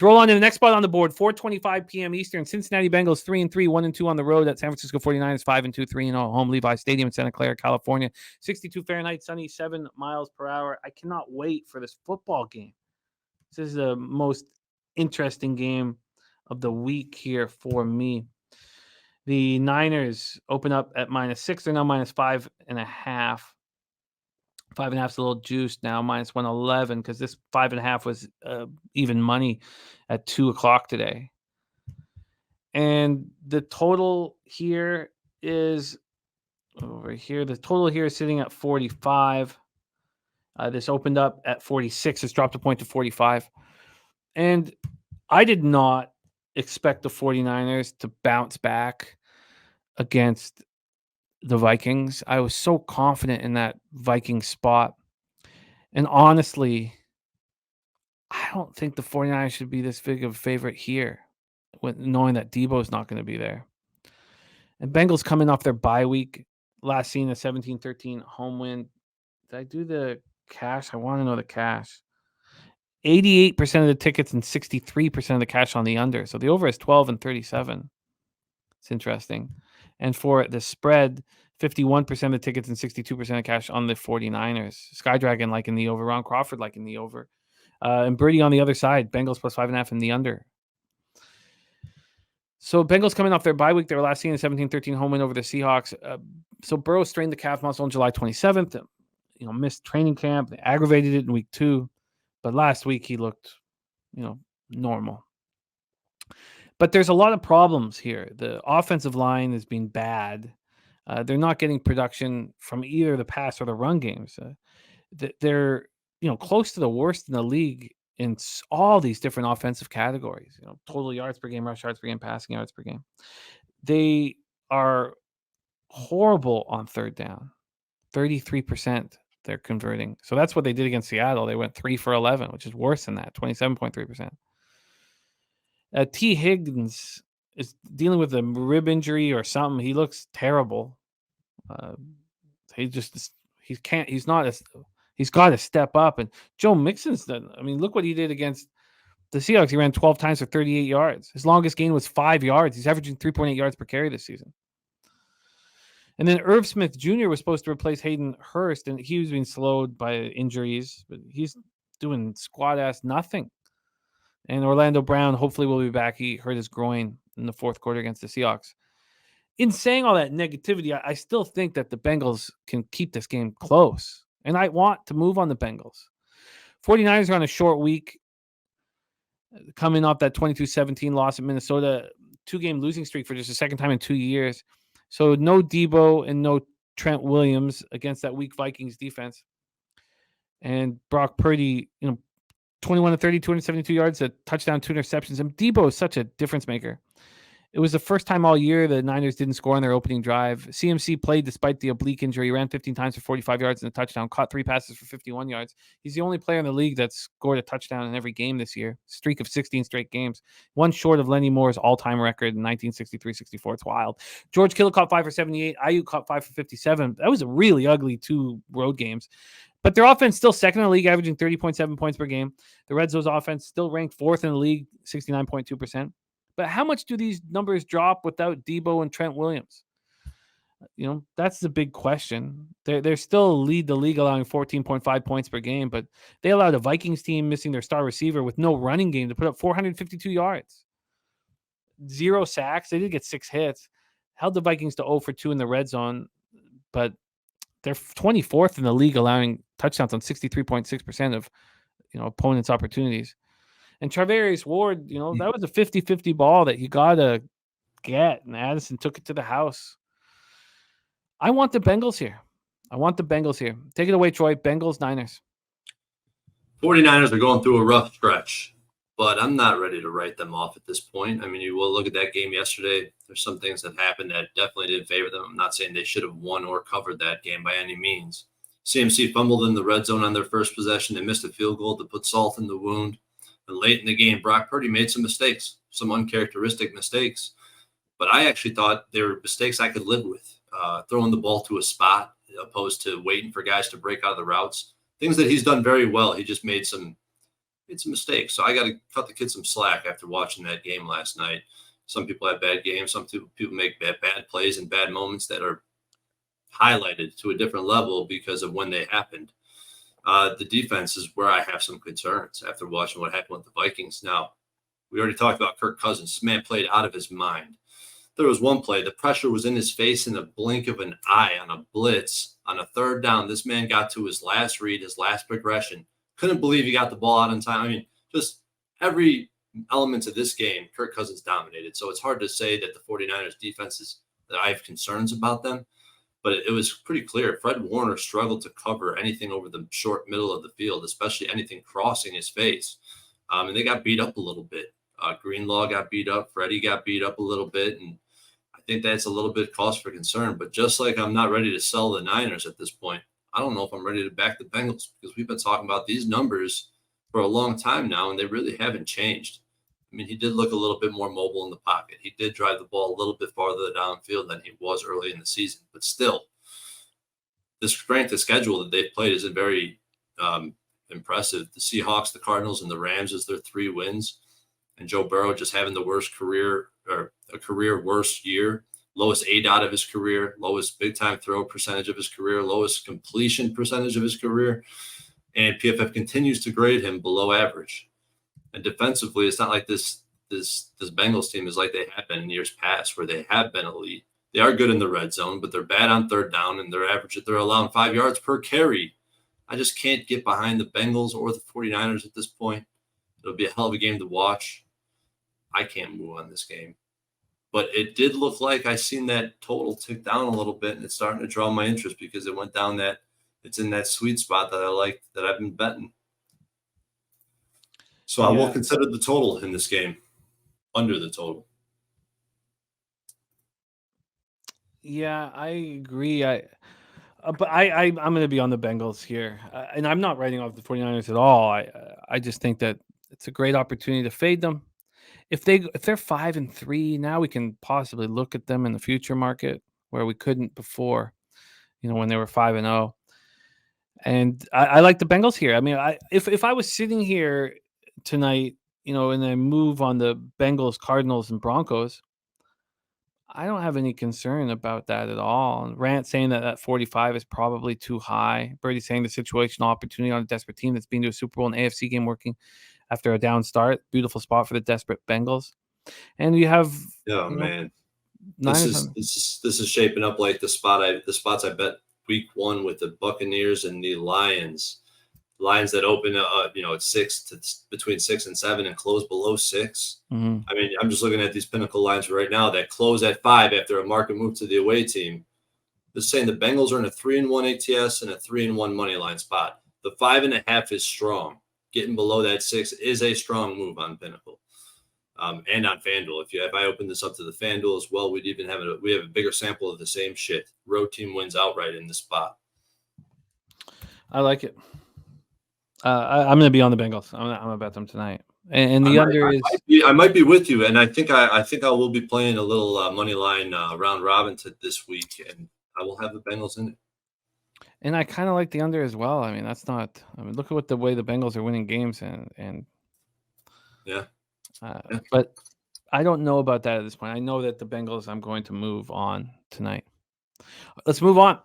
Roll on to the next spot on the board, 4:25 p.m. Eastern. Cincinnati Bengals 3-3, 1-2 on the road at San Francisco 49ers, 5-2, 3-0 home Levi Stadium in Santa Clara, California. 62 Fahrenheit, sunny, 7 miles per hour. I cannot wait for this football game. This is the most interesting game of the week here for me. The Niners open up at -6. They're now -5.5. 5.5 is a little juiced now, -111, because this 5.5 was even money at 2:00 today. And the total here is over here. The total here is sitting at 45. This opened up at 46. It's dropped a point to 45. And I did not expect the 49ers to bounce back against the Vikings. I was so confident in that Viking spot. And honestly, I don't think the 49ers should be this big of a favorite here, knowing that Debo's not going to be there. And Bengals coming off their bye week. Last seen a 17-13 home win. Did I do the cash? I want to know the cash. 88% of the tickets and 63% of the cash on the under. So the over is 12 and 37. It's interesting. And for the spread, 51% of the tickets and 62% of cash on the 49ers. Skydragon like in the over. Ron Crawford like in the over. And Birdie on the other side. Bengals plus 5.5 in the under. So Bengals coming off their bye week. They were last seen a 17-13 home win over the Seahawks. So Burrow strained the calf muscle on July 27th. Missed training camp. They aggravated it in week 2. But last week he looked, normal. But there's a lot of problems here. The offensive line has been bad. They're not getting production from either the pass or the run games. They're, close to the worst in the league in all these different offensive categories. Total yards per game, rush yards per game, passing yards per game. They are horrible on third down. 33% they're converting. So that's what they did against Seattle. They went 3 for 11, which is worse than that, 27.3%. T. Higgins is dealing with a rib injury or something. He looks terrible. He's got to step up. And Joe Mixon's done. I mean, look what he did against the Seahawks. He ran 12 times for 38 yards. His longest gain was 5 yards. He's averaging 3.8 yards per carry this season. And then Irv Smith Jr. was supposed to replace Hayden Hurst, and he was being slowed by injuries, but he's doing squat-ass nothing. And Orlando Brown hopefully will be back. He hurt his groin in the fourth quarter against the Seahawks. In saying all that negativity, I still think that the Bengals can keep this game close. And I want to move on the Bengals. 49ers are on a short week, coming off that 22-17 loss at Minnesota. 2-game losing streak for just the second time in 2 years. So no Debo and no Trent Williams against that weak Vikings defense. And Brock Purdy, 21 to 30, 272 yards, a touchdown, 2 interceptions. And Debo is such a difference maker. It was the first time all year the Niners didn't score on their opening drive. CMC played despite the oblique injury. He ran 15 times for 45 yards and a touchdown, caught 3 passes for 51 yards. He's the only player in the league that's scored a touchdown in every game this year. Streak of 16 straight games. One short of Lenny Moore's all-time record in 1963-64. It's wild. George Kittle caught 5 for 78. Ayuk caught 5 for 57. That was a really ugly 2 road games. But their offense still second in the league, averaging 30.7 points per game. The Red Zone's offense still ranked 4th in the league, 69.2%. But how much do these numbers drop without Debo and Trent Williams? That's the big question. They're still lead the league, allowing 14.5 points per game, but they allowed a Vikings team missing their star receiver with no running game to put up 452 yards. 0 sacks. They did get 6 hits. Held the Vikings to 0 for 2 in the red zone, but they're 24th in the league, allowing touchdowns on 63.6% of opponents' opportunities. And Charvarius Ward, that was a 50-50 ball that you got to get. And Addison took it to the house. I want the Bengals here. Take it away, Troy. Bengals, Niners. 49ers are going through a rough stretch, but I'm not ready to write them off at this point. I mean, you will look at that game yesterday. There's some things that happened that definitely didn't favor them. I'm not saying they should have won or covered that game by any means. CMC fumbled in the red zone on their first possession. They missed a field goal to put salt in the wound. And late in the game, Brock Purdy made some mistakes, some uncharacteristic mistakes. But I actually thought they were mistakes I could live with. Throwing the ball to a spot opposed to waiting for guys to break out of the routes. Things that he's done very well. He just made some made some mistakes. So I got to cut the kid some slack after watching that game last night. Some people have bad games. Some people make bad plays and bad moments that are highlighted to a different level because of when they happened. The defense is where I have some concerns after watching what happened with the Vikings. Now, we already talked about Kirk Cousins. This man played out of his mind. There was one play, the pressure was in his face in the blink of an eye on a blitz on a third down. This man got to his last read, his last progression. Couldn't believe he got the ball out in time. I mean, just every element of this game, Kirk Cousins dominated. So it's hard to say that the 49ers defenses, that I have concerns about them. But it was pretty clear. Fred Warner struggled to cover anything over the short middle of the field, especially anything crossing his face. And they got beat up a little bit. Greenlaw got beat up. Freddie got beat up a little bit. And I think that's a little bit cause for concern. But just like I'm not ready to sell the Niners at this point, I don't know if I'm ready to back the Bengals because we've been talking about these numbers for a long time now, and they really haven't changed. I mean, he did look a little bit more mobile in the pocket. He did drive the ball a little bit farther downfield than he was early in the season. But still, the strength of schedule that they've played isn't very impressive. The Seahawks, the Cardinals, and the Rams is their 3 wins. And Joe Burrow just having the worst career or a career worst year, lowest ADOT of his career, lowest big time throw percentage of his career, lowest completion percentage of his career. And PFF continues to grade him below average. And defensively, it's not like this Bengals team is like they have been in years past where they have been elite. They are good in the red zone, but they're bad on third down, and they're allowing 5 yards per carry. I just can't get behind the Bengals or the 49ers at this point. It'll be a hell of a game to watch. I can't move on this game. But it did look like I seen that total tick down a little bit, and it's starting to draw my interest because it went down that it's in that sweet spot that I like, that I've been betting. So I will consider the total in this game, under the total. Yeah, I agree. I'm going to be on the Bengals here, and I'm not writing off the 49ers at all. I just think that it's a great opportunity to fade them. If they're 5-3 now, we can possibly look at them in the future market where we couldn't before. When they were 5-0. And I like the Bengals here. I mean, if I was sitting here tonight, and I move on the Bengals, Cardinals, and Broncos, I don't have any concern about that at all. And Rant saying that 45 is probably too high. Birdie saying the situational opportunity on a desperate team that's been to a Super Bowl and AFC game working after a down start. Beautiful spot for the desperate Bengals. And you have man. This is shaping up like the spots I bet week 1 with the Buccaneers and the Lions. Lions that open at 6 between 6 and 7 and close below 6. Mm-hmm. I mean, I'm just looking at these pinnacle lines right now that close at 5 after a market move to the away team. They're saying the Bengals are in a 3-1 ATS and a 3-1 money line spot. The 5.5 is strong. Getting below that 6 is a strong move on Pinnacle. And on FanDuel. If I open this up to the FanDuel as well, we have a bigger sample of the same shit. Road team wins outright in this spot. I like it. I'm going to be on the Bengals. I'm going to bet them tonight. And the under is. I might be with you, and I think I will be playing a little money line round robin this week, and I will have the Bengals in it. And I kind of like the under as well. I mean, look at the way the Bengals are winning games, and yeah. But I don't know about that at this point. I know that the Bengals, I'm going to move on tonight. Let's move on.